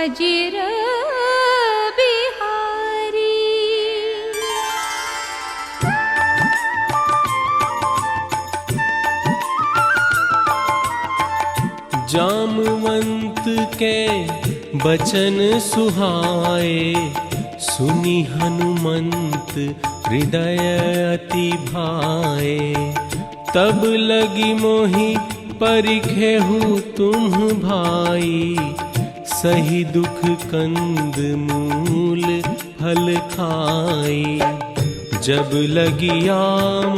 अजिर बिहारी। जामवंत के बचन सुहाए, सुनी हनुमंत हृदय अति भाए। तब लगी मोहि परिखेहु तुम भाई, सही दुख कंद मूल फल खाई। जब लगी आम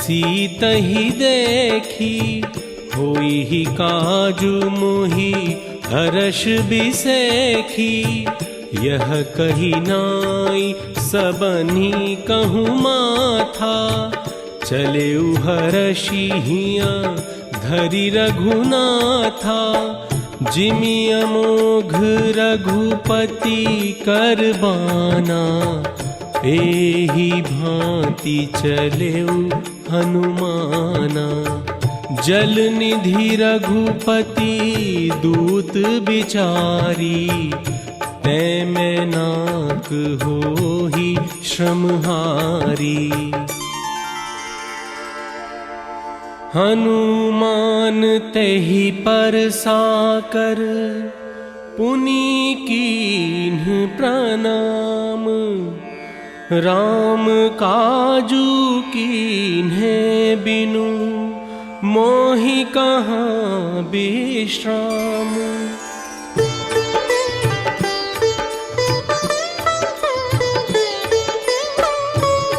सीत ही देखी, होई ही काजू मोहि हर्ष बिसेखी। यह कही नाई सबनी कहूँ माथा, चले हर्षि हिया धरि रघुनाथा। जिमि अमोघ रघुपति करबाना, एहि भांति चलेउ हनुमाना। जल निधि रघुपति दूत बिचारी, तै मैं नाक होहि श्रमहारी। हनुमान तेहि पर साकर, पुनि कीन्ह प्रणाम। राम काजू कीन्हे बिनु, मोहि कहाँ विश्राम।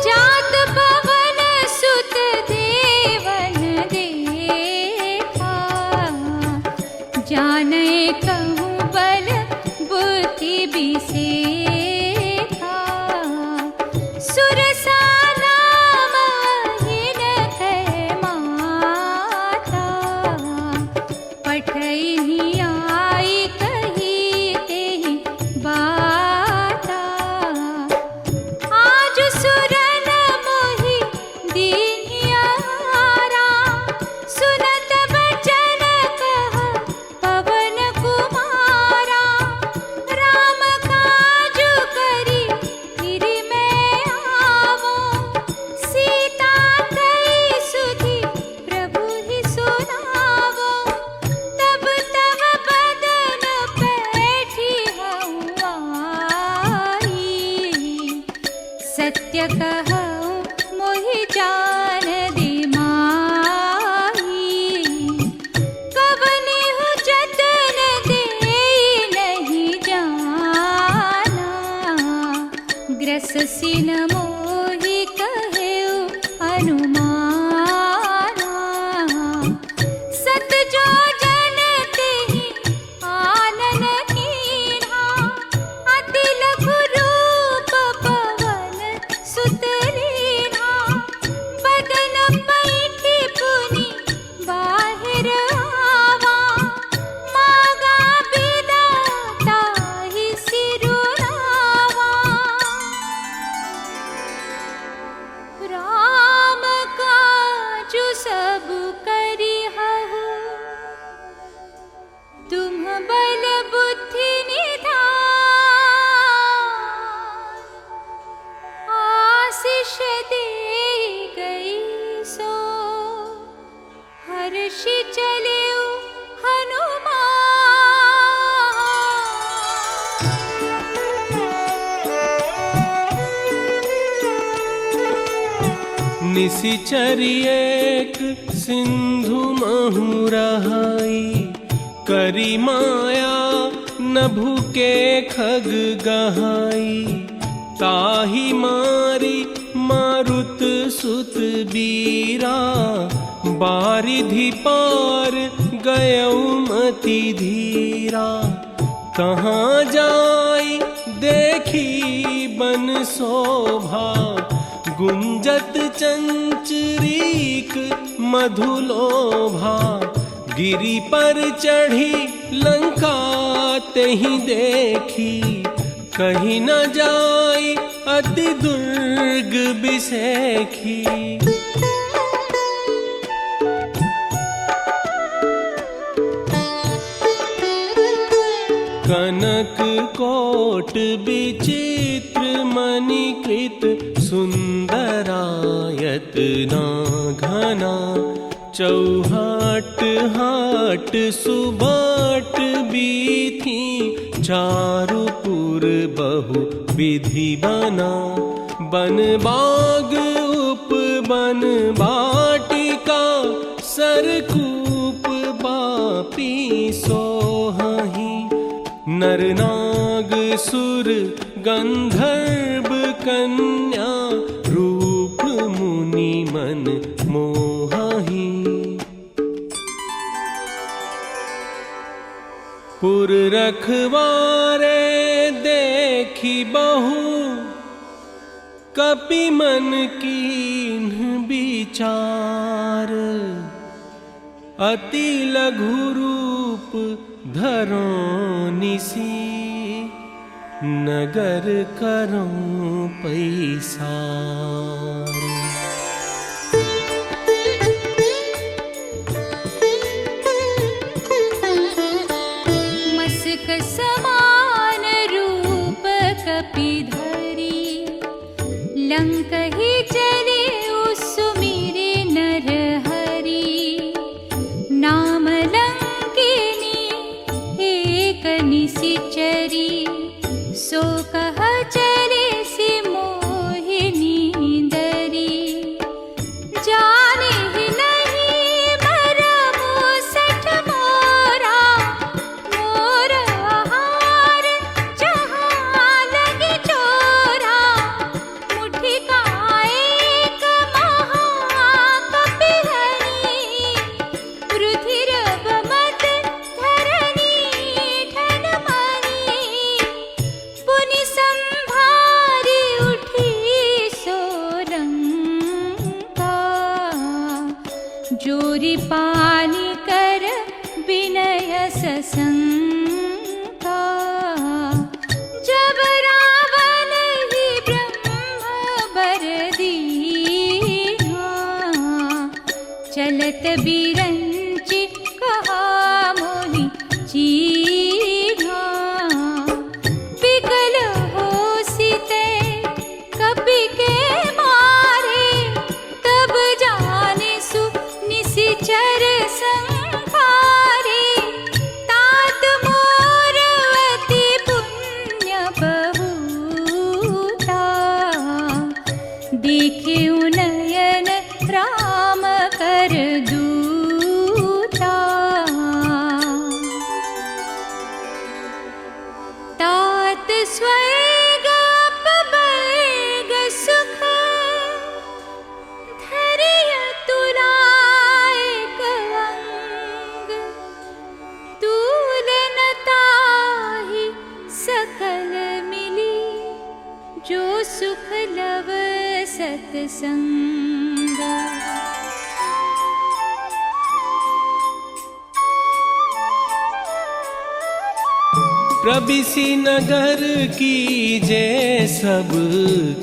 जात पवन सुत देवन देखा, जानै कहूँ बल बुद्धि बिसेखा। सुरसा नाम हिन है माता, पठैहि आई कही तेहि बाता। आज सुरन मोहि दीन्हियारा, सुनत बचन कह पवन कुमारा। राम काज करी फिर मैं आवो, सीता कई सुधि प्रभु ही सुनावो। तब तब बदन पैठी हऊँ आई, सत्य कहूँ मोहि जान दी माई। कवनेहु जतन देई नहीं जाना, ग्रससि न मोहि कहेउ हनुमाना। सत जो जन तेहि आनन कीन्हा, अति लघु रूप पवन सुत लीन्हा। बदन पैठी पुनि बाहिर आवा, मागा बिदा ताहि सिरुनावा। राम काजु सब करिहहु, तुम बल बुद्धि निधान। आशीष दे गई सो, हर्षि चलेउ हनुमान। निशिचर एक सिंधु महु रहाई, करी माया नभु के खग गहाई। ताहि मारी मारुत सुत बीरा, बारिधि पार गयउ मति धीरा। कहाँ जाई देखी बन शोभा, गुंजत चंचरीक मधुलोभा। गिरि पर चढ़ी लंका तेहि देखी, कहीं न जाई अति दुर्ग बिसेखी। कनक कोट विचित्र मणिकृत सुंदरायत ना घना चौहाट हाट सुबाट बीथी चारुपुर बहु विधि बना बन बाग उपवन बाटिका सरकूप बापी सोहहि नरनाग सुर गंधर्व कन्या रूप मुनि मन मोहहि पुर रखवारे देखी बहु कपि मन कीन्ह विचार अति लघु रूप धरो निसी नगर करो पैसार मस्क समान रूप कपिधरी लंकहि चले सुमिरे नर हरि नाम लंकिनी एक निशिचरी सो कह चले सि मोहिनी दरी जाने ही नहीं मरमु सठ मोरा मोर आहार जहाँ लगे चोरा मुट्ठी का एक महाकपिहरी रुधिर बमत धरनी ठन मरी पुनि संभारी उठी सोरंका जोरी पानी कर विनय सशंका जब रावण ही ब्रह्म बर दीना चलत बिरंचि कहा मोहि चीना विकल होसिते कपि के मारे तब जाने सु निशिचर संहारे तात मोर अति पुण्य बहुता देखे नयन राम कर दूता तात स्वर्ग अपवर्ग सुख धरिय तुलायक अंग तुलनताहि सकल मिली जो सुख लव सत्संग प्रबिसी नगर की जय सब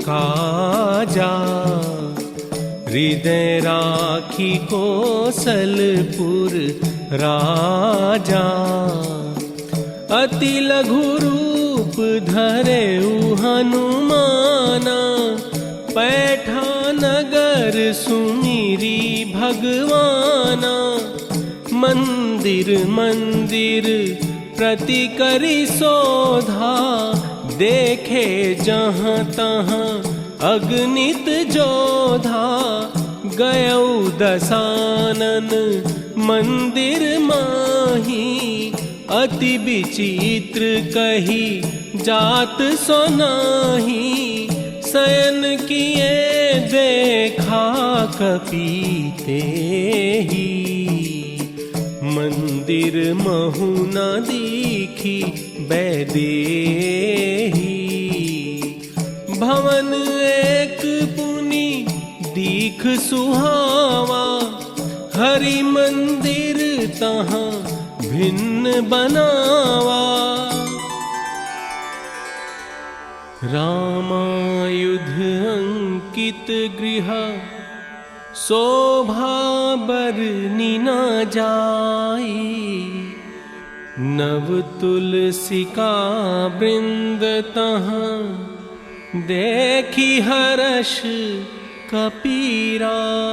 काजा हृदय राखी कौशलपुर राजा अति लघु रूप धरे हनुमाना पैठा नगर सुमिरी भगवाना मंदिर मंदिर प्रति करी शोधा देखे जहाँ तहाँ अगणित जोधा गयौ दशानन मंदिर माही अति विचित्र कही जात सोनाही शयन किए देखा कपीते ही मंदिर महु न दीखी बैदेही भवन एक पुनि दीख सुहावा हरि मंदिर तहाँ भिन्न बनावा रामायुध अंकित गृह शोभा बरनी न जाई नव तुलसी का वृंद तहाँ देखी हर्ष कपीराई।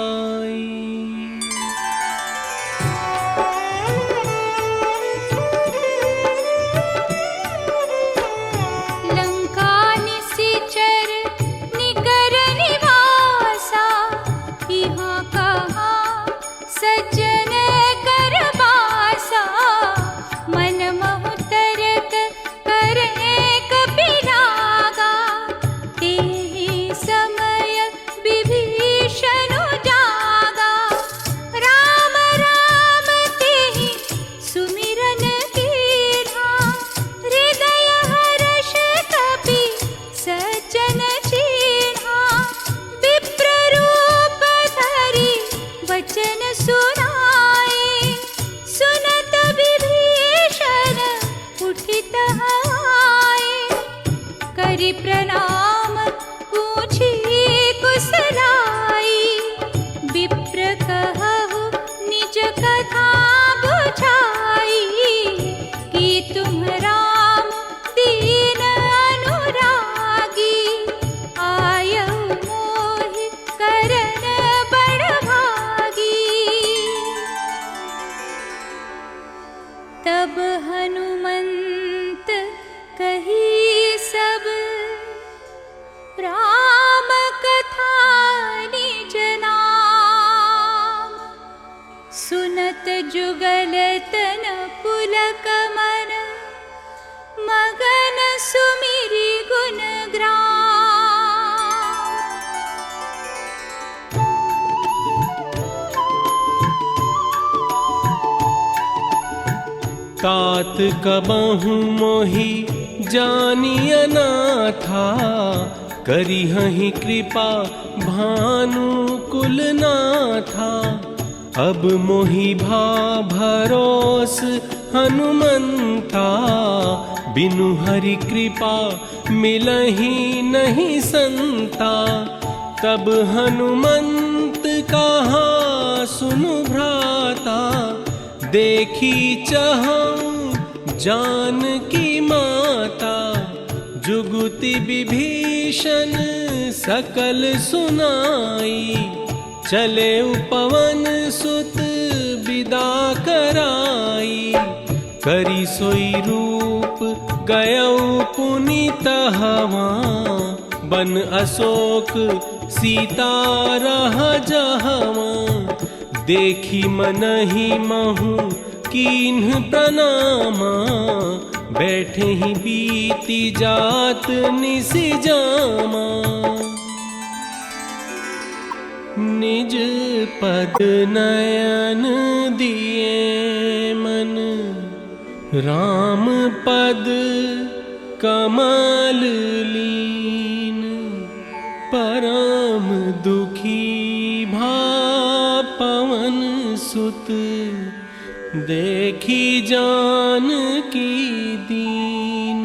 प्रणाम पूछी कुशलाई, विप्र कहु निज कथा बुझाई। कि तुम राम दीन अनुरागी, आयऊ मोहि करन बड़ भागी। तब हनुमंत कही सब राम कथा निज नाम। सुनत जुगल तन पुलक मन, मगन सुमिरि गुण ग्राम। तात कबहु मोहि जानिय नाथा, करिहहि कृपा भानु कुलनाथा। अब मोहि भा भरोस हनुमंता, बिनु हरि कृपा मिलहि नहीं संता। तब हनुमंत कहा सुनु भ्राता, देखी चहु जानकी माता। जुगुति विभीषण सकल सुनाई, चले पवन सुत विदा कराई। करी सोई रूप गयऊ पुनीतहवा, बन अशोक सीता रह जहवा। देखी मनहि महु कीन्ह प्रणामा, बैठे ही बीती जात निसि जामा। निज पद नयन दिए मन, राम पद कमल लीन। परम दुखी भा पवन सुत, देखी जानकी दीन।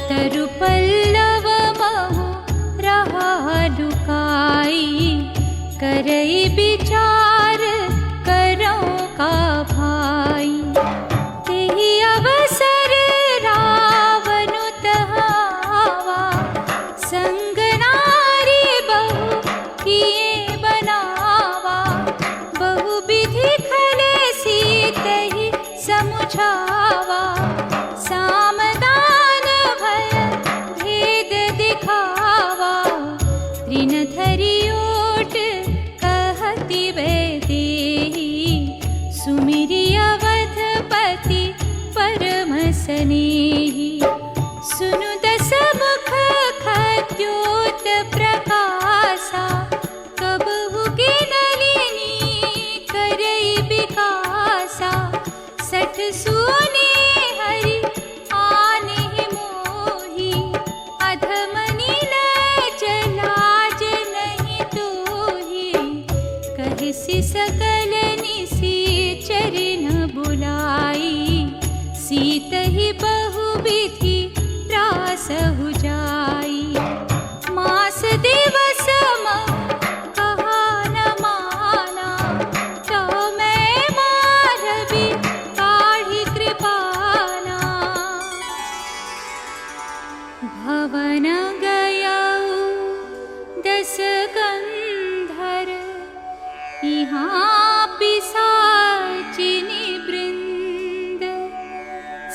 तरु पल्लव महु रहा लुकाई, करई विचार करो का भाई। तेहि अवसर रावनु तहावा, संग नारी बहु किए बनावा। बहु विधि खले सीतहि समुझावा, सामदान भय भेद दिखावा। तृण धरि ओट कहति वैदेही, सुमिरि अवधपति परम स्नेही। सुनु दस मुख खद्योत प्रकाशा, कबहु गिनलिनी करई विकासा। सठ सुने हरि आनेहि मोहि, अधम नीलज लाज नहीं कंधर यहाँ पिशाचिनी वृंद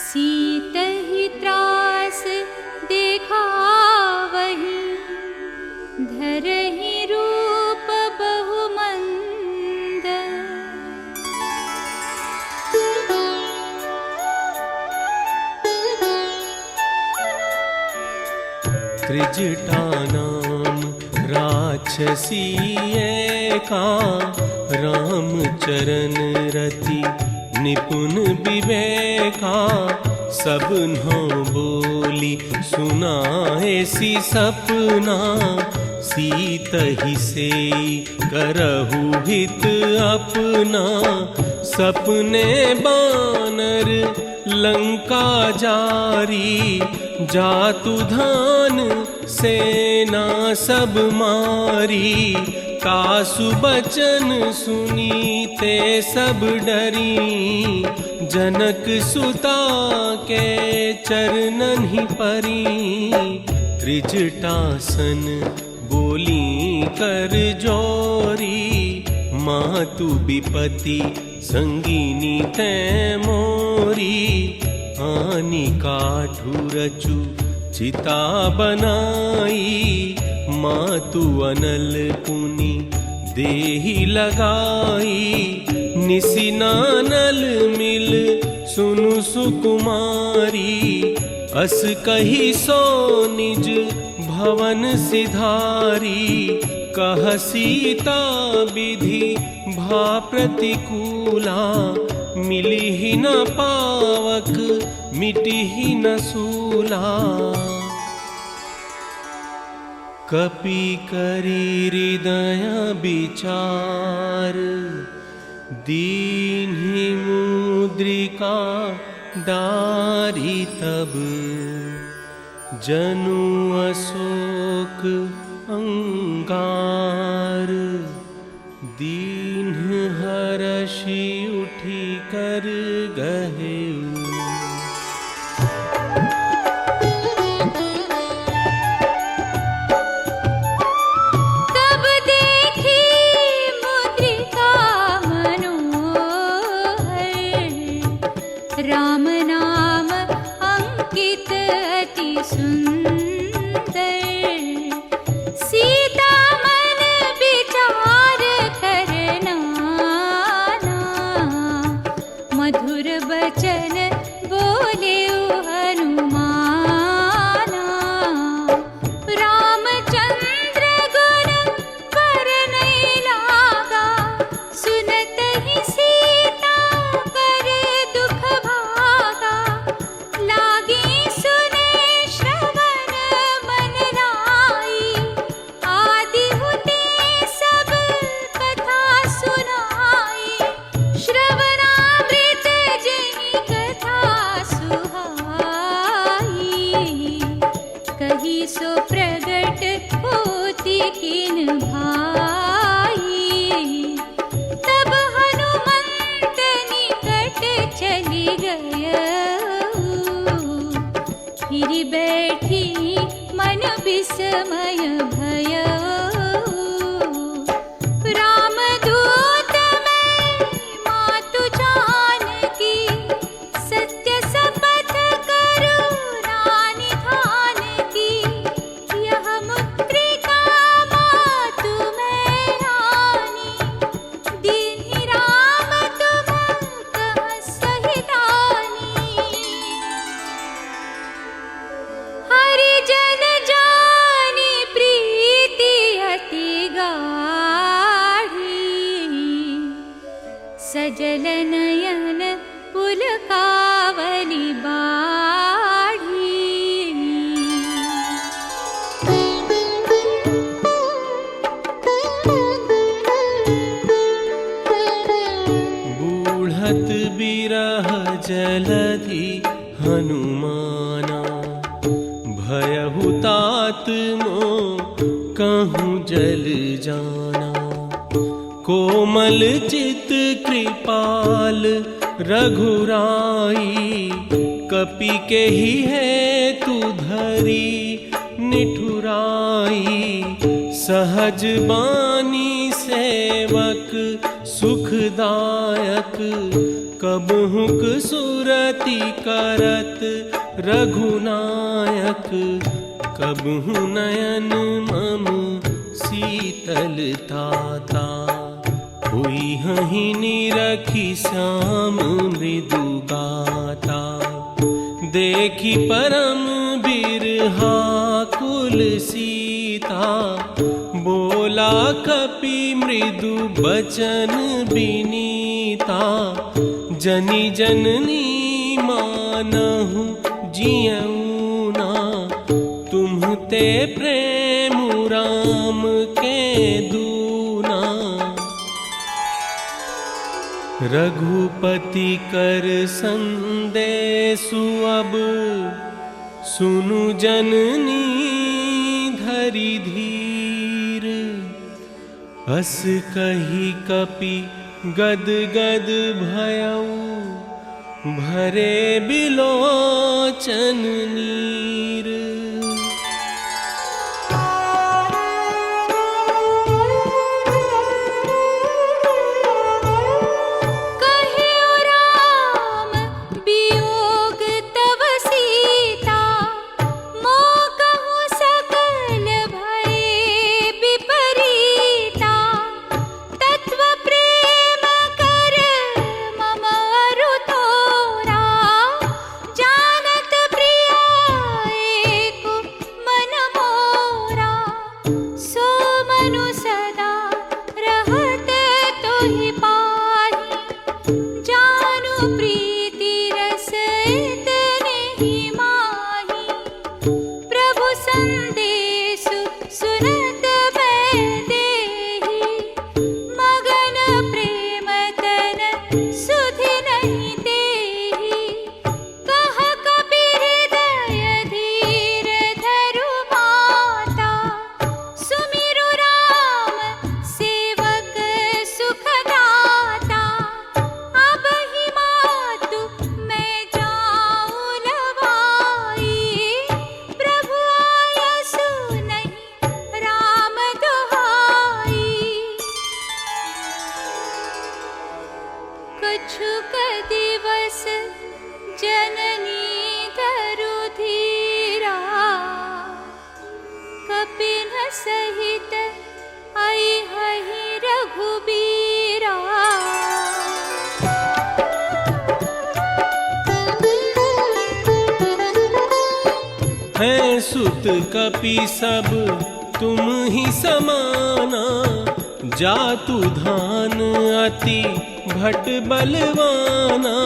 सीत ही त्रास देखा वही धरहि रूप बहुमंद। त्रिजटानां राक्षसी एका रामचरण रति निपुण विवेका सबन्हों बोली सुनाएसी सपना सीतहि से करहु हित अपना सपने बानर लंका जारी जातु धान सेना सब मारी तासु बचन सुनीते सब डरी जनक सुता के चरणन ही परी त्रिजटासन बोली कर जोरी मातु विपति संगीनी तै मोरी आनी काठू रचु चिता बनाई मातु अनल पुनि देहि लगाई निसिनानल मिल सुनु सुकुमारी अस कही सो निज भवन सिधारी कह सीता विधि भा प्रतिकूला मिली ही न पावक मिटी ही न सूला कपि करी हृदय विचार दीन्हि मुद्रिका डारी तब जनु अशोक अंगार दीन्ह हरषि उठी कर गहेउ। राम नाम अंकित अति सुंदर सीता मन विचार करना मधुर बचन बोले हनुमाना रामचंद्र गुण पर नहीं लागा सुनत ही सीता कर दुख भागा लागी सुने श्रवण मन लाई आदि होते सब कथा सुनाई श्रवणामृत जनि कथा सुहाई कही सो प्रगट होती किन भाई तब हनुमंत निकट चली गय फिर बैठी मन विस्मय भय रामदूत मैं मातु जानकी सत्य शपथ करुणा निधान की यह मुद्रिका मातु मैं रानी दीन्हि राम तुम कह सहितानी हरिजन जानी प्रीति अति गाढ़ी सजल नयन पुलकावली बाढ़ी बूढ़त बिरह जलधि हनुमाना भयहु तात मो कहूँ जल जाना कोमल चित कृपाल रघुराई कपि के ही है तू धरी निठुराई सहज बानी सेवक सुखदायक, कबहुक सुरति करत रघुनायक। कबहु नयन मम शीतलताता, हुई हहि निरखी श्याम मृदु गाता। देखी परम बिरहा कुल सीता, बोला कपि मृदु बचन बिनीता। जनि जननी मानहु जियऊ ना, तुम्हते प्रेम राम के दूना। रघुपति कर संदेशु अब, सुनु जननी धरि धीर। अस कही कपि गद गद भयऊ, भरे बिलोचन नीर। सहित आई हहि रघुबीरा। है सुत कपि सब तुम ही समाना, जातु धान अति भट बलवाना।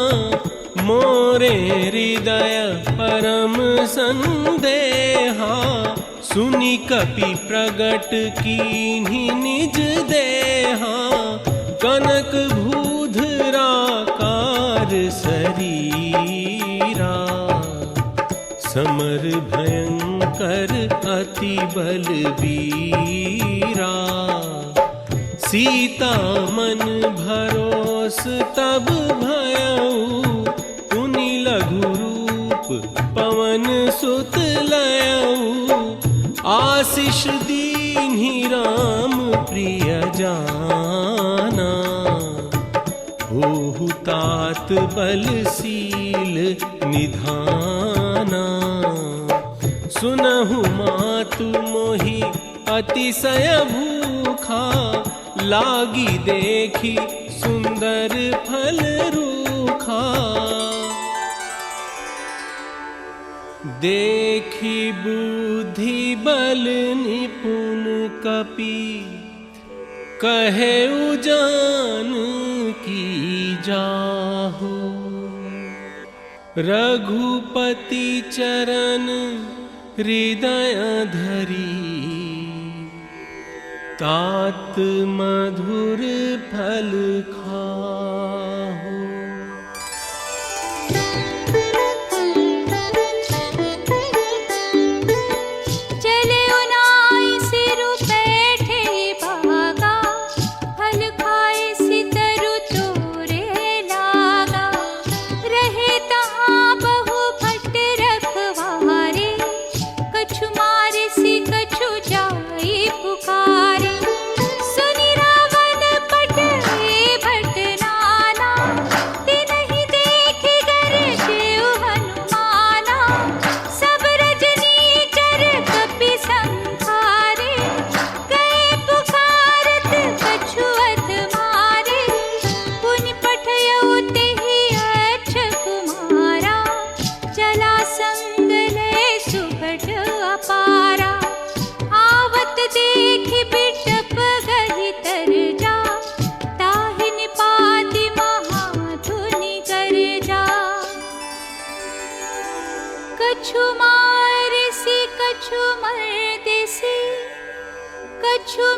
मोरे हृदय परम संदेहा, सुनि कपि प्रगट कीन्ही निज देहा। कनक भूधराकार शरीरा, समर भयंकर अति बलवीरा। सीता मन भरोस तब भयऊ, पुनि लघु रूप पवन सुत लयऊ। आशीष दीन्ही राम प्रिय जाना, होहु तात बलशील निधाना। सुनहु मातु मोहि अतिशय भूखा, लागी देखी सुंदर फल रूखा। देखी बुद्धि बल निपुण कपि, कहे उजान की जाहु। रघुपति चरण हृदय धरी, तात मधुर फल खाहु। कछु मारे सी कछु जाई पुकार।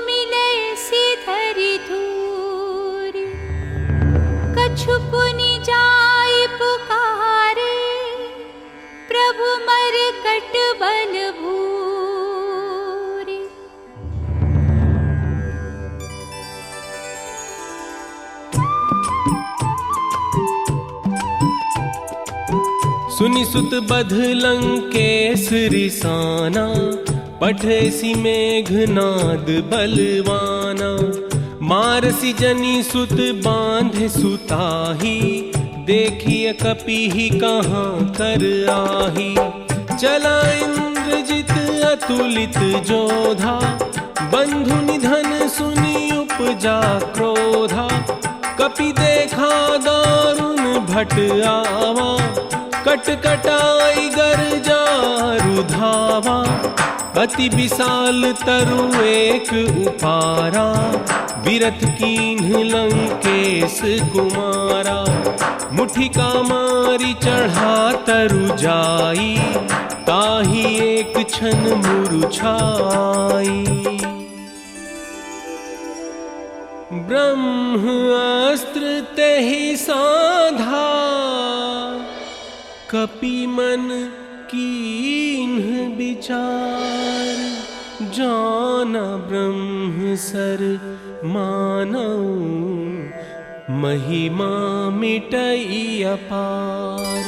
मिले सिधरि धूरि, कछु पुनि जाय पुकारे, प्रभु मरकट बल भूरि। सुनि सुत बध लंकेश रिसाना, पठेसी मेघनाद बलवाना। मारसी जनि सुत बांधे सुताही, देखिए कपि कहाँ कर आही। चला इंद्रजित अतुलित जोधा, बंधु निधन सुनि उपजा क्रोधा। कपि देखा दारुण भट आवा, कटकटाई गर्जा रुधावा। अति विशाल तरु एक उपारा, विरथ कीन्ह लंकेश कुमारा। मुठिका मारी चढ़ा तरु जाई, ताही एक क्षण मुरुछाई। ब्रह्मास्त्र तेहि साधा, कपि मन कीन्ह विचार। जाना ब्रह्म सर मानऊ, महिमा मिटई अपार।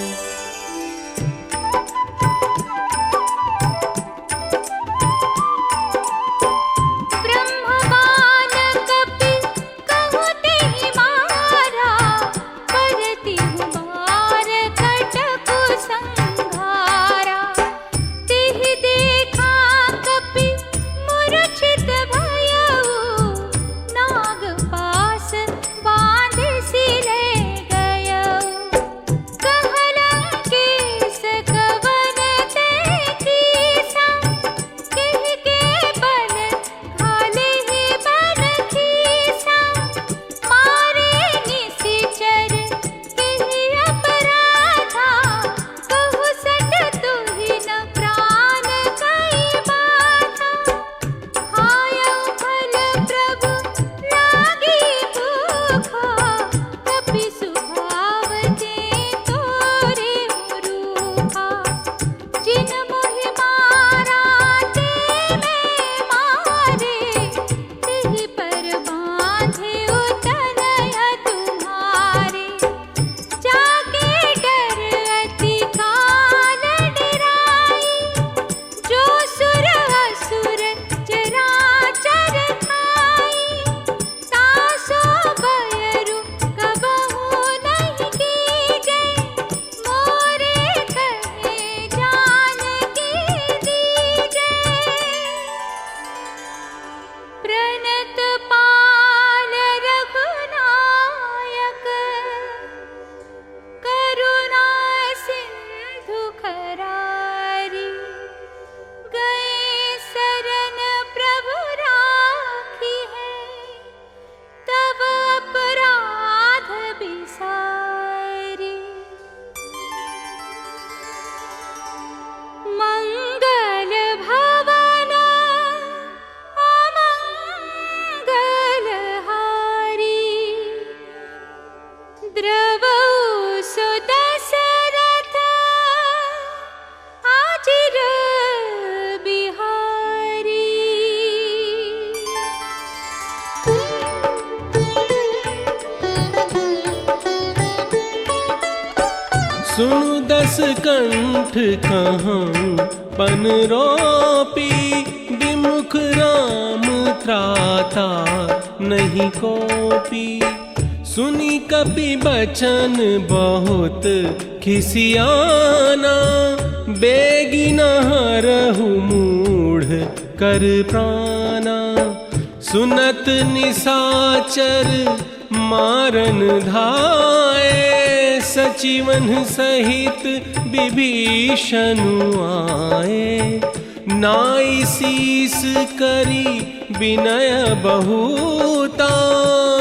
सुनु दस कंठ कहाँ पन रोपी, विमुख राम त्राता नहीं कोपी। सुनी कपि बचन बहुत खिसियाना, बेगी न हरहु मूढ़ कर प्राणा। सुनत निशाचर मारन धाये, सचिवन सहित विभीषण आए। नाई शीस करी विनय बहुता,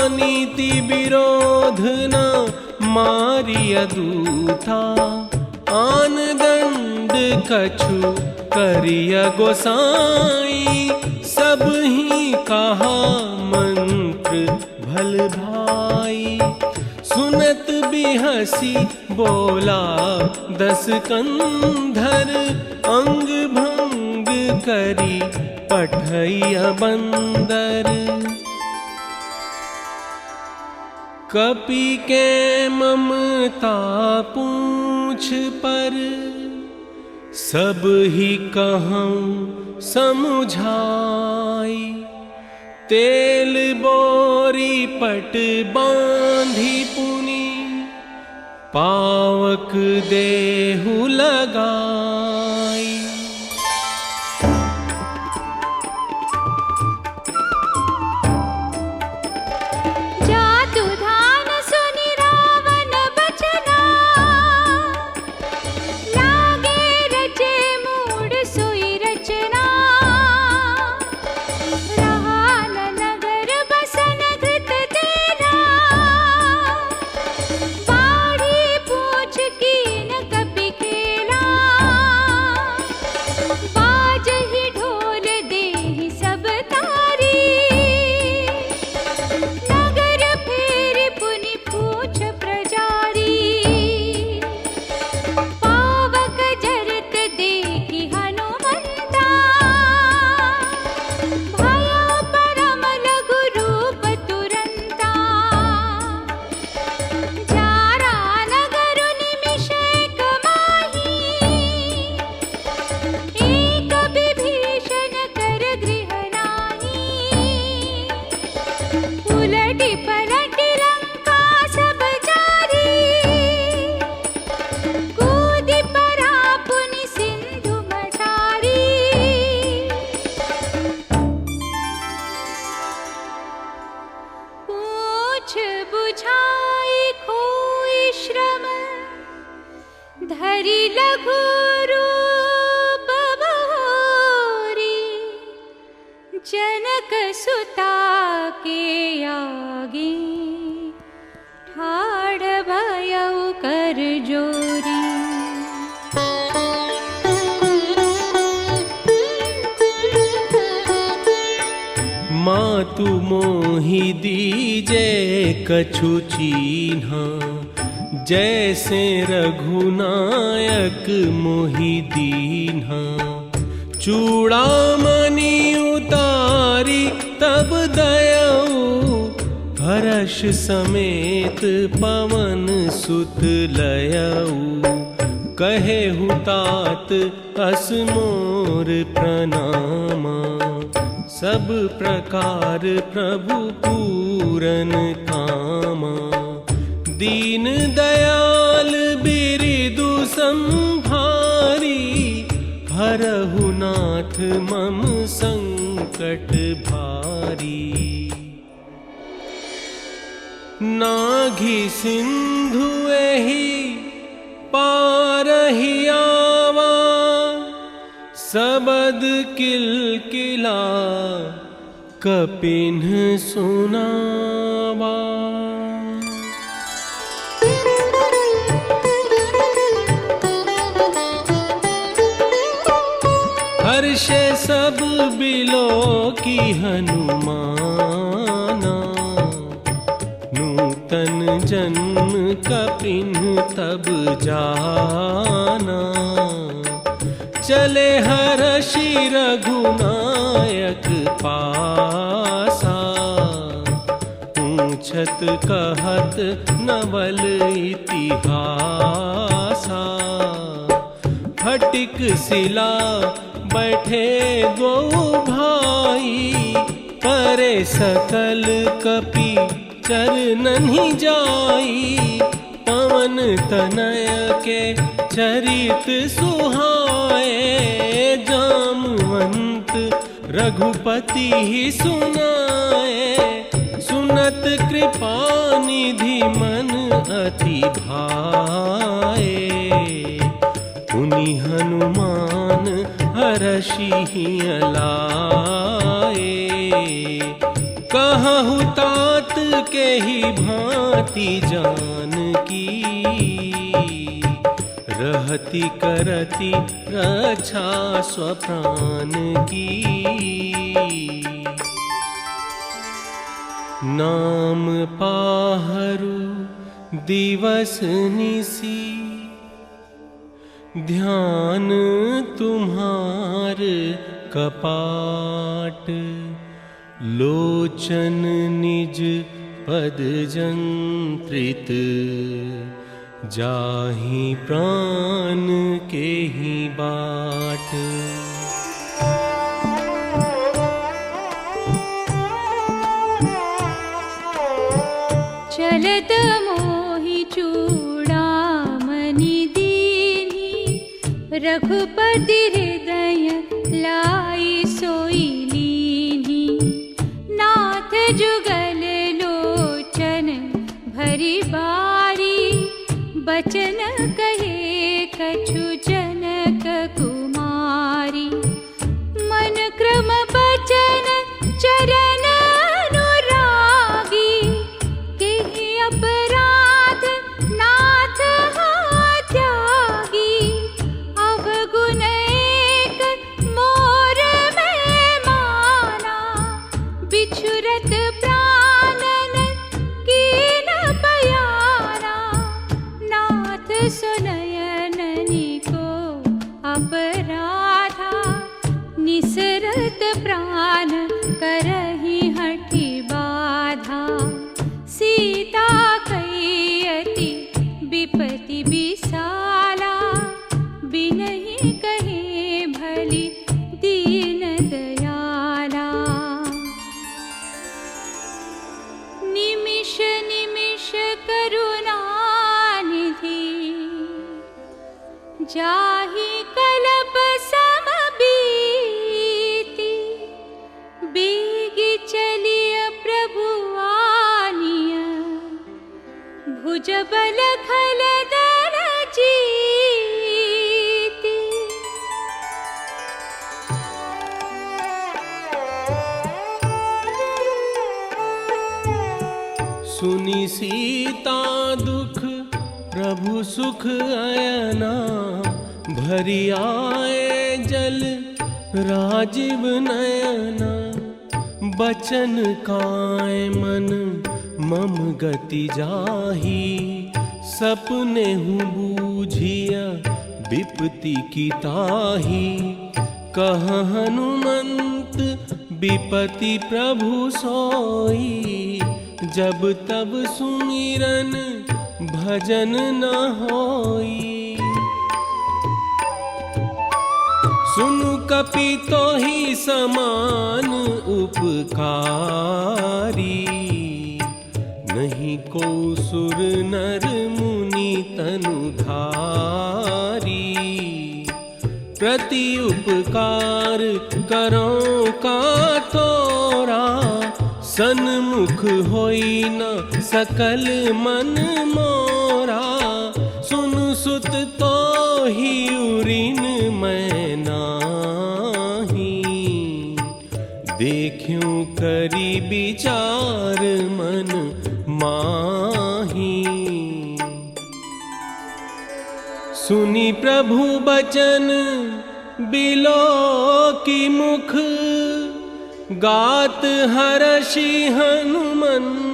नीति विरोध न मारिय दूता। आन दंड कछु करिय गोसाई, सब ही कहा मंत्र भल भाई, सुनत भी हंसी बोला दस कंधर, अंग भंग करी पठैया बंदर। कपि के ममता पूछ पर, सब ही कहूँ समुझाई। तेल बोरी पट बांधी पुनी, पावक देहु लगाई। धरि लघु रूप बहोरी, जनक सुता के आगे ठाड़ भयउ कर जोरी। मातु मोहि दीजे कछु चीन्हा, जैसे रघुनायक मोहि दीन्हा। चूड़ामणि उतारी तब दयऊ, हर्ष समेत पवन सुत लयऊ। कहे हुतात अस मोर प्रणामा, सब प्रकार प्रभु पूरन कामा। दीन दयाल बिरिदु संभारी, हरहु नाथ मम संकट भारी। नाघि सिंधु एहि पारहि आवा, सबद किलकिला कपिन्ह सुनावा। हर्षे सब बिलो की हनुमाना, नूतन जन्म कपिन्ह तब जाना। चले हर्षि रघुनायक पासा, पूछत कहत नवल इतिहासा। फटिक शिला बैठे दो भाई, परे सकल कपि चरणन ही जाई। पवन तनय के चरित सुहाए, जामवंत रघुपति ही सुनाए। सुनत कृपा निधि मन अति भाए, उनि हनुमान हरषि लाए। कहु तात के ही भांति जानकी, रहति करति रक्षा स्वप्रान की। नाम पाहरू दिवस निसी, ध्यान तुम्हार कपाट। लोचन निज पद जंत्रित, जाहि प्राण के ही बाट। चलत मोहि चूड़ामणि दीन्हि, रघुपति हृदय लाई सोई लीन्हि। नाथ जुगल लोचन भरी बारी, बचन कहे कछु जनक कुमारी। मन क्रम बचन चरण अनुरागी, केहि अपराध नाथ हाँ त्यागी। अवगुण एक मोर में माना, बिछुरत प्राणन कीन बयाना। नाथ सुनयननि को अपराधा, निसरत प्राण करहि हठि बाधा। सीता कही अति विपति विसाला, बिनहि कहे भली दीन दयाला। निमिष निमिष करुणा निधि, जाहि कल्प सम बीति। बेगी चलिय प्रभु आनिय, भुज बल खल दर जीति। सुनि सीता दुख प्रभु सुख अयना, भरी आए जल राजीव नयना। बचन काय मन मम गति जाही, सपने हूँ बूझिया विपत्ति की ताही। कह हनुमंत विपत्ति प्रभु सोई, जब तब सुमिरन भजन न होई। सुनु कपि तोहि समान उपकारी, नहीं को सुर नर मुनि तनु धारी। प्रति उपकार करो का तोरा, सन्मुख होई न सकल मन मोरा। सुन सुत तोहि उरिन मैं नाही, देखूं करी विचार मन माही। सुनी प्रभु बचन बिलो की मुख, गात हर्षि हनुमंत।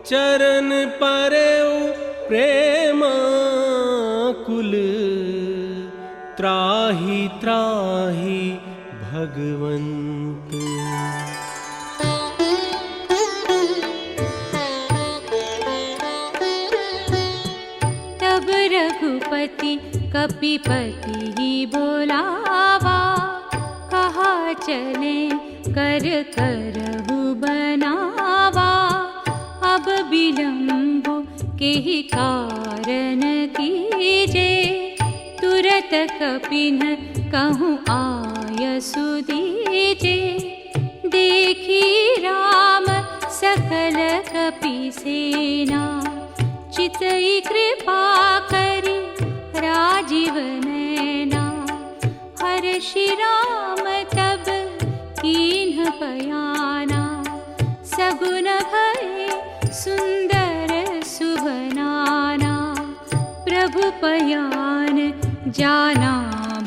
चरण परेउ प्रेमा कुल, त्राहि त्राहि भगवंत। तब रघुपति कपिपति ही बोलावा, कहा चले कर करहु बनावा। अब विलंब केहि कारण कीजे, तुरत कपिन कहूँ आयसु दीजे। देखी राम सकल कपि सेना, चितई कृपा करी राजीव नैना। हर्षि राम तब कीन्ह बयाना, सगुन भये सुंदर सुभनाना। प्रभु पयान जाना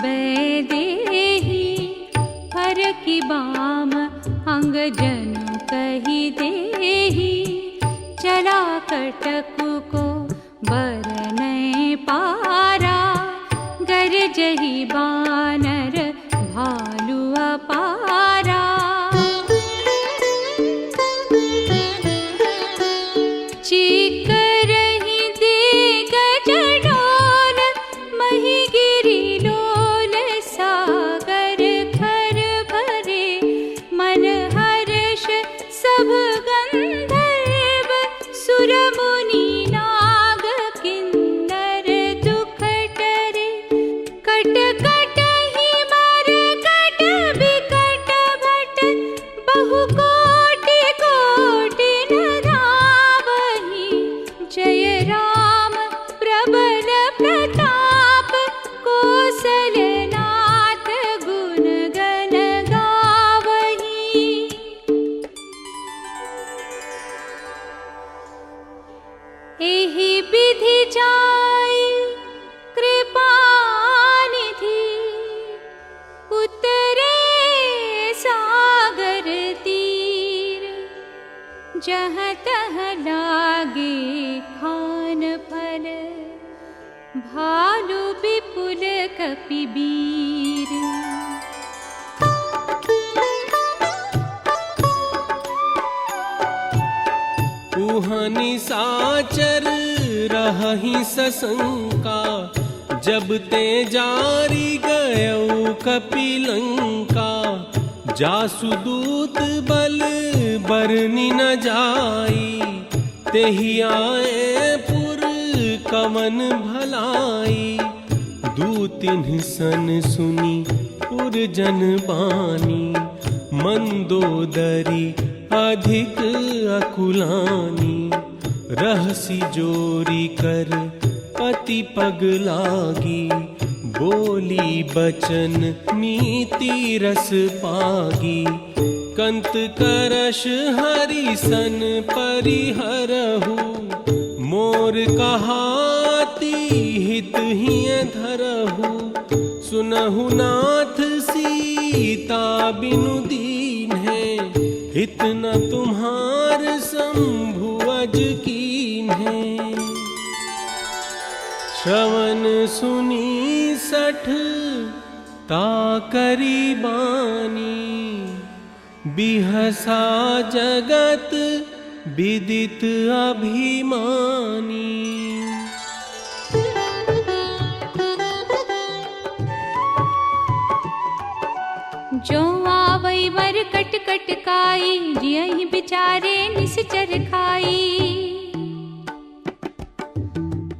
बैदेही, हर की बाम अंग जन कही देहि चला कटक को बरनै पारा गरजहि बानर भालु अपारा चिकरहि देग जडोल महिगिरि लोल सागर खर भरे मन हर्ष सब गंधर्व सुर मुनि नाग किन्नर दुख टरे कट कटहि मर कट बिकट भट बहु कोटि कोटि न धावहि जय राम प्रबल प्रताप कौसलनाथ गुण गण गावहि। एहि विधि जाय कृपा निधि उतरे सागर तीर जहाँ तहाँ लागे खान फल भालु विपुल कपिबीर। उहनि साचर रहहि सशंका जब ते जारी गयौ कपिलंका जासुदूत बल बरनि न जाई तेहि आए पुर कवन भलाई दूतिन्ह सन सुनी पुरजन बानी मंदोदरी अधिक अकुलानी रहसी जोरी कर अति पग लागी बोली बचन नीति रस पागी कंत करश हरि सन परिहरहु मोर कहाती हित हिय धरहु सुनहु नाथ सीता बिनु दीन है हित न तुम्हार शंभु अज कीन है। श्रवण सुनी सठ ताकरी बानी बिहसा जगत विदित अभिमानी। जो आवै वर कट कट काई जियहि बिचारे निश्चर खाई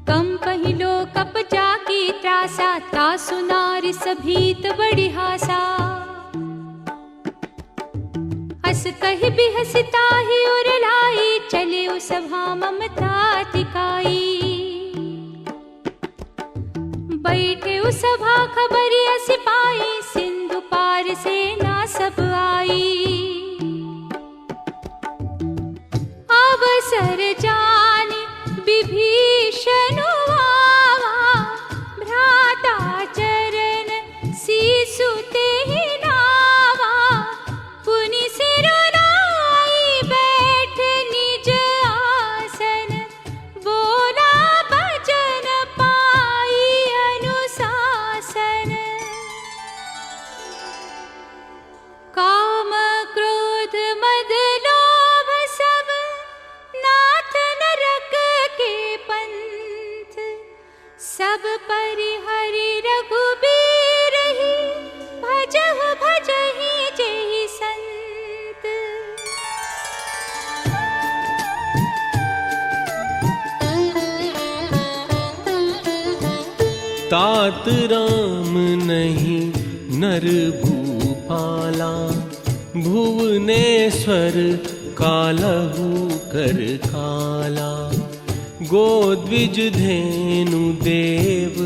कम पहिलो कप जाकी त्रासा तासु नारि सभीत बड़ी हासा हस कहि बिहसिता ही उर लाई चले उ सभा ममता तिकाई बैठे उ सभा खबरिया सिपाही सिंधु पार सेना सब आई अवसर जानी विभीषण आवा भ्राता चरण सीसु तेहि नावा पुनि सिरु नाई बैठ निज आसन बोला भजन पाई अनुशासन काम क्रोध मद लोभ सब नाथ नरक के पंथ सब परिहरि रघुबीर ही भजहु भजहि जेहि संत। तात राम नहीं नर भूपाला भुवनेश्वर कालहु कर काला गोद्विज धेनु देव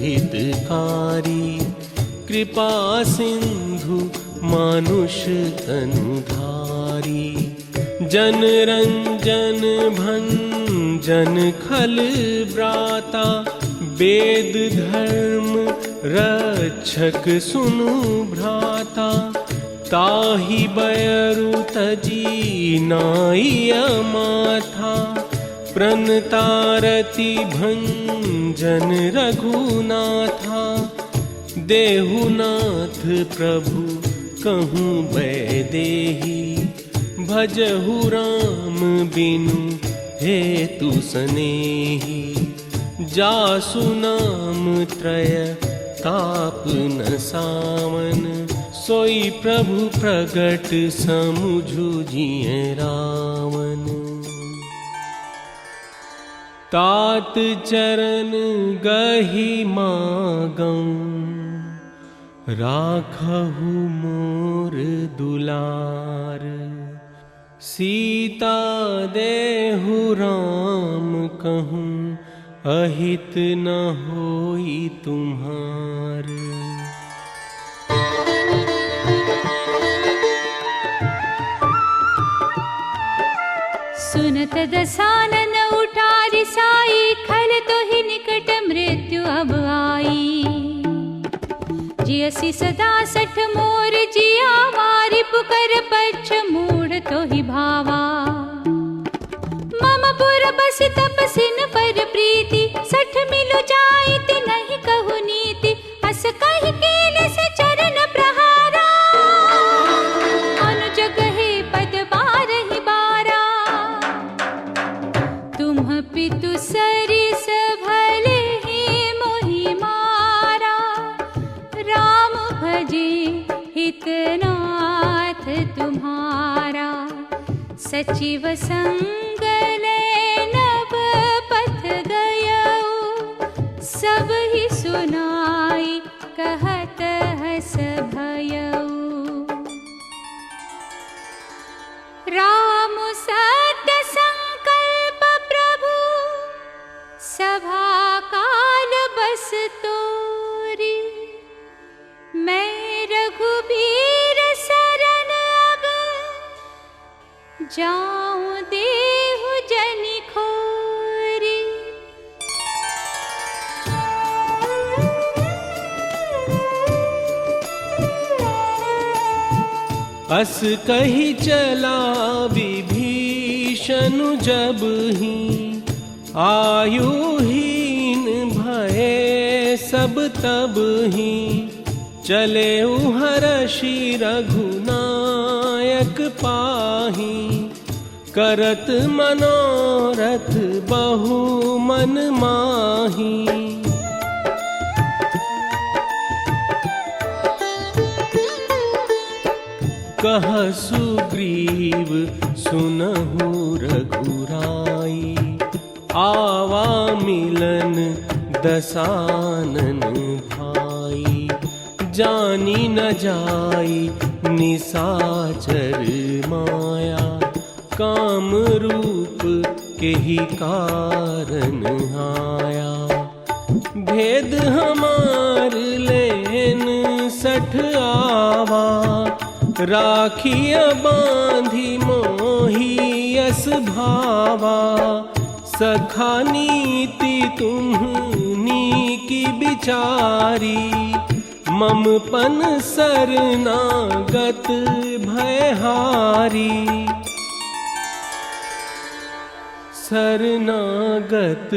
हितकारी कृपा सिंधु मानुष तनुधारी जन रंजन भंजन खल व्राता वेद धर्म रक्षक सुनु भ्राता ताहि बयरु तजी नाइया माथा, प्रणतारति भंजन रघुनाथा। देहुनाथ प्रभु कहूँ वैदेही, भजहु राम बिनु हेतु सनेही। जासु नाम त्रय ताप न सावन, सोई प्रभु प्रगट समुझु जिय रावण। तात चरण गहि मागं, राखहु मोर दुलार। सीता देहु राम कहूँ, अहित न होई तुम्हार। सुनत दसानन उठारि साई, खल तो ही निकट मृत्यु अब आई। जियसि सदा सठ मोर जिया, मारि पुकर पच्छ मूढ़ तो ही भावा। मम पुर बस तपसिन पर प्रीति, सठ मिलु जाइत नहीं कहु नीति। अस कहि केल से चरण प्रहारा, अनुज कहे पद बारहि बारा। तुम पितु सरिस भले ही मोहि मारा, राम भजे हितनाथ तुम्हारा। सचिव संग ले नभ पथ गयऊ, सब ही सुनाई कहत हस भयऊ। राम सत्य संकल्प प्रभु, सभा काल बस तोरी। मैं रघुबीर शरण अब, जाऊं देहु जनि खोरी। अस कही चला विभीषण जब ही, आयुहीन भये सब तब ही। चले हर्षि रघुनायक पाही, करत मनोरथ बहु मन माही। कह सुग्रीव सुनहु रघुराई, आवा मिलन दसानन भाई। जानी न जाई निसाचर माया, काम रूप के ही कारण आया। भेद हमार लेन सठ आवा, राखिया बांधी मोही यस भावा। सखा नीति तुम्हनी की बिचारी, ममपन शरणागत भयहारी। शरणागत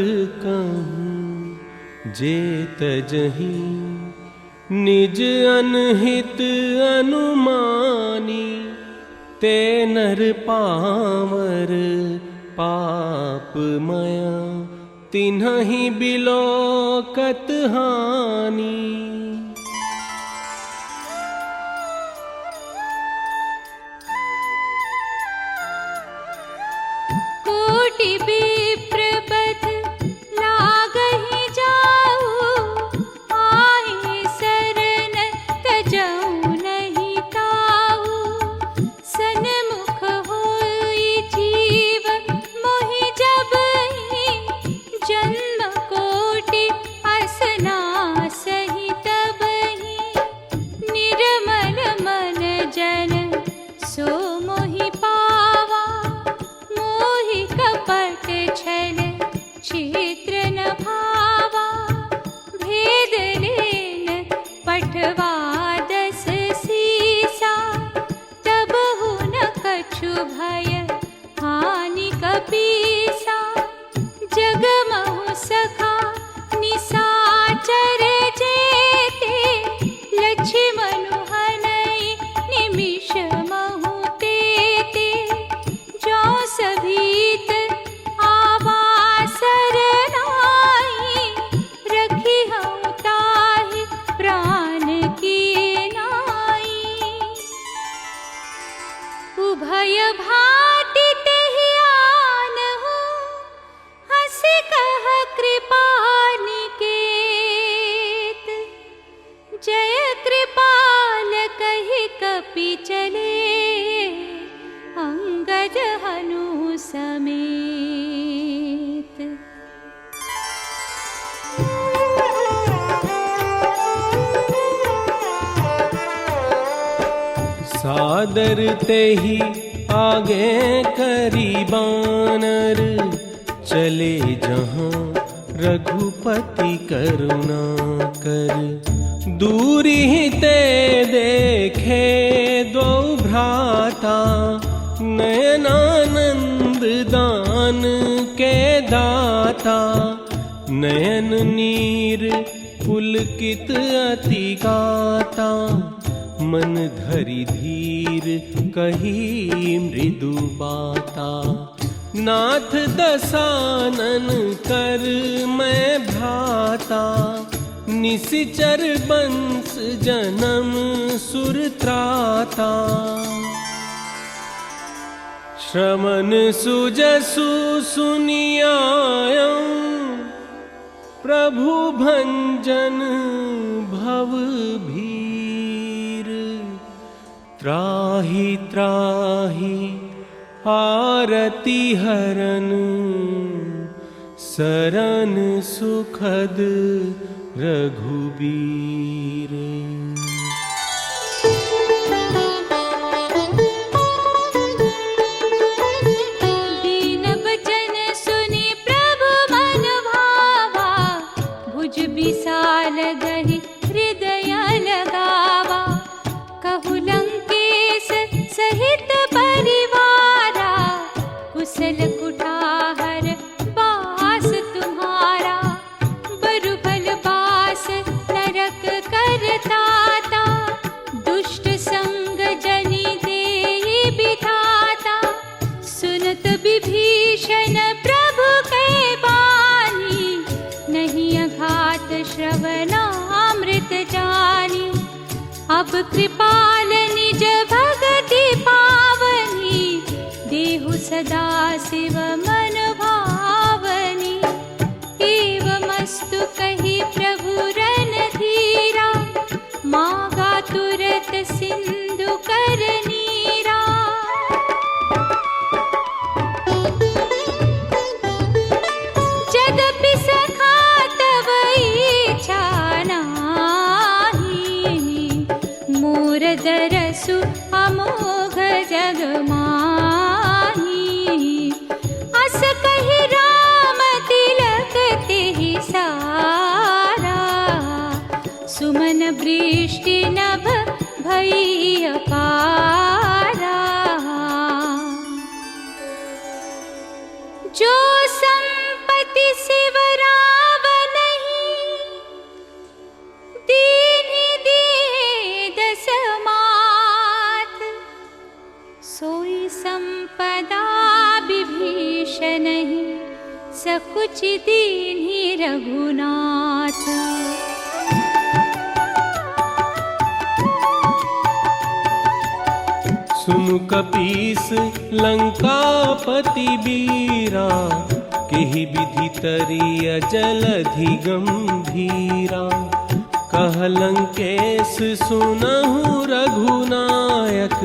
कहूँ जेत जही, निज अनहित अनुमानी। ते नर पावर पापमया, तिन्हि बिलोकत हानि। कोटि विप्र बध लागहि जाऊ, आए शरण तजऊ नहीं ताऊ। सन्मुख होई जीव मोहि जबहि, जन्म कोटि असनासहि तबहि। निर्मल मन जन सो मोहि पावा, मोहि कपट कछु भय हानि कपीसा, जगमहु सखा निसाचर जेते, लक्ष्मणु हनई निमिष महु तेते, जो सभीत आवासर नाई, रखी हूँ ताहि प्राण की नाई। उभय भाटि तेहि आनहु, हँसि कह कृपा निकेत, जय कृपाल कहि कपि चले, अंगद हनु समेत। सादर तेहि आगे करी बानर, चले जहाँ रघुपति करुणा कर। दूरी ते देखे दो भ्राता, नयनानंद दान के दाता। नयन नीर पुलकित अति गाता, मन धरि धीर कही मृदु बाता। नाथ दसानन कर मैं भ्राता, निसिचर बंस जन्म सुर त्राता। श्रवण सुजसु सुनियायं, प्रभु भंजन भव भीर। त्राहि त्राहि आरती हरन, सरन सुखद रघुबीर। दीन बचन सुनि प्रभु मन भावा, भुज विशाल गहि हृदय लगावा। कहु लंकेश सहित परिवारा, कुशल कुठार बास तुम्हारा। बरु भल बास नरक करताता, दुष्ट संग जनि देहि बिधाता। सुनत विभीषण प्रभु कै बानी, नहीं अघात श्रवणामृत जानी। अब कृपाल निज भगति पावनी, देहु सदा शिव मन भावनी। एवमस्तु कहि प्रभु रणधीरा, मागा तुरत सिंधु कर नीरा। जदपि सखा तव इच्छा नाहि, मोर दरसु अमोघ जग माही। अस कहि राम तिलक तेहि सारा, सुमन वृष्टि नभ भई अपारा। जो संपत्ति शिव रावनहि, दीन्हि दिए दस मात। सोई संपदा विभीषणहि, सकुच दीन्हि रघुनाथ। सुनु कपीस लंकापति बीरा, केहि विधि तरिय जलधि गंभीरा। कह लंकेश सुनहु रघुनायक,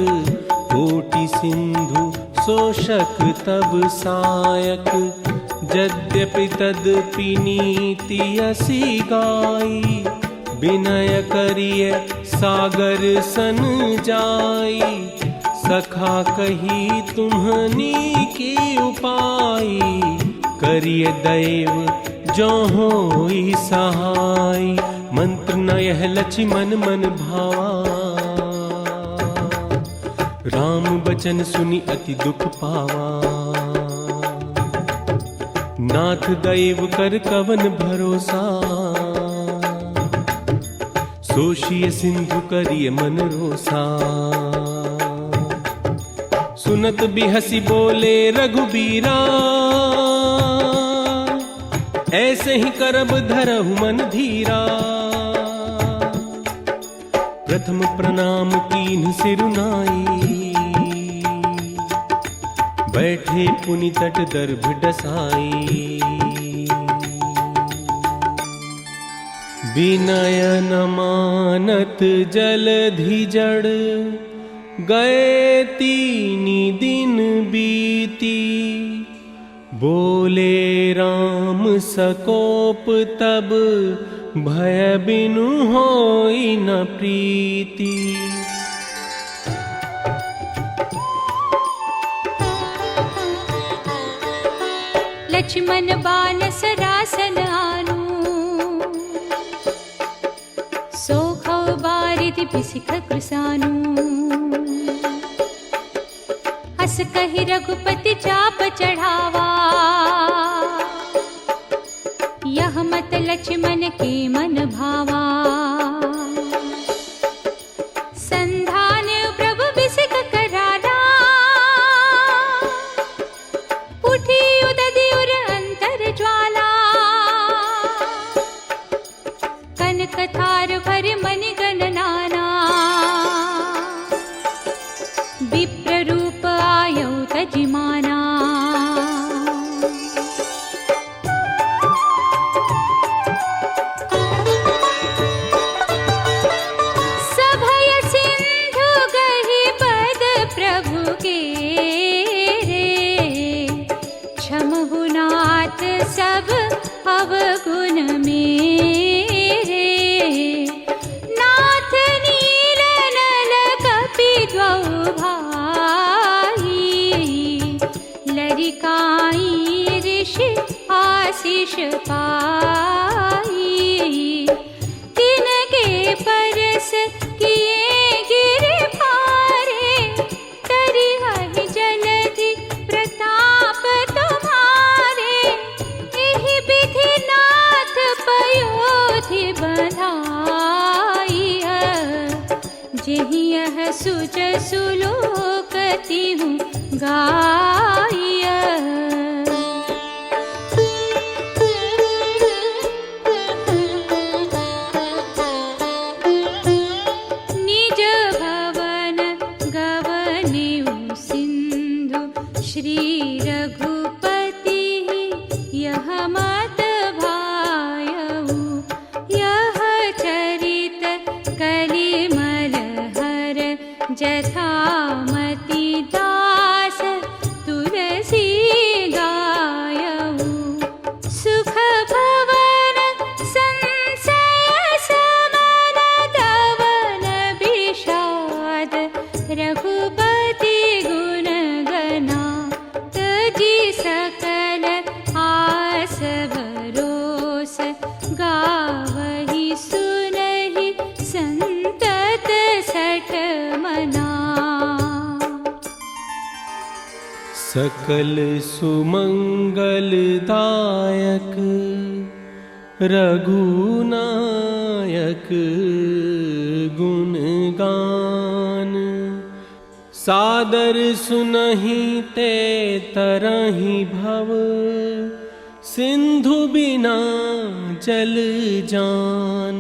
कोटि सिंधु शोषक तब सायक। यद्यपि तदपि नीति असी गाई, विनय करिय सागर सन जाई। सखा कही तुम्हनी की उपाई, करिय दैव जो होई सहाय। मंत्र न यह लक्ष्मण मन भावा, राम बचन सुनि अति दुख पावा, नाथ दैव कर कवन भरोसा। सोशिय सिंधु करिय मन रोसा, सुनत बिहसी बोले रघुबीरा। ऐसे ही करब धरहु मन धीरा, प्रथम प्रणाम कीन्ह सिरुनाई। बैठे पुनि तट दर्भ डसाई, विनय न मानत जलधि जड़। गए तीनी दिन बीती, बोले राम सकोप तब। भय बिनु होई न प्रीति। लक्ष्मण बान सरासन आनु, सोखौ बारिधि बिसिख कृसानु। हस कहि रघुपति चाप चढ़ावा, यह मत लक्ष्मण के मन भावा। संधान प्रभु बिसिख कराना, उठी उदधि उर अंतर ज्वाला। कनक थार भर मनि गण नाना, विप्र रूप आयौ तजिमाना। सभय सिंधु गहि पद प्रभु के रे। क्षमहु नाथ सब अवगुण मेरे। नाथ नील नल कपि द्वौ भाई, लरिकाई ऋषि आशीष पाई। तिनके परस किए गिरि भारे, तरिहहि जलधि प्रताप तुम्हारे। एहि विधि नाथ पयोधि बंधाई, जेहि यह सुज सुलोक तिहुँ गाई। निज भवन गवनेउ सिंधु, श्री रघुपति यह मत भायउ। यह चरित कलिमल हर, जथामति दास तुलसी गायउ। सुख भवन संशय समन, दवन विषाद रघुपति गुण गना। तजि सकल आस भरोस, गावहि सुनहि संतत सठ मना। सकल सुमंगल दायक, रघुनायक गुण गान। सादर सुनहि ते तरहि भव, सिंधु बिना जल जान।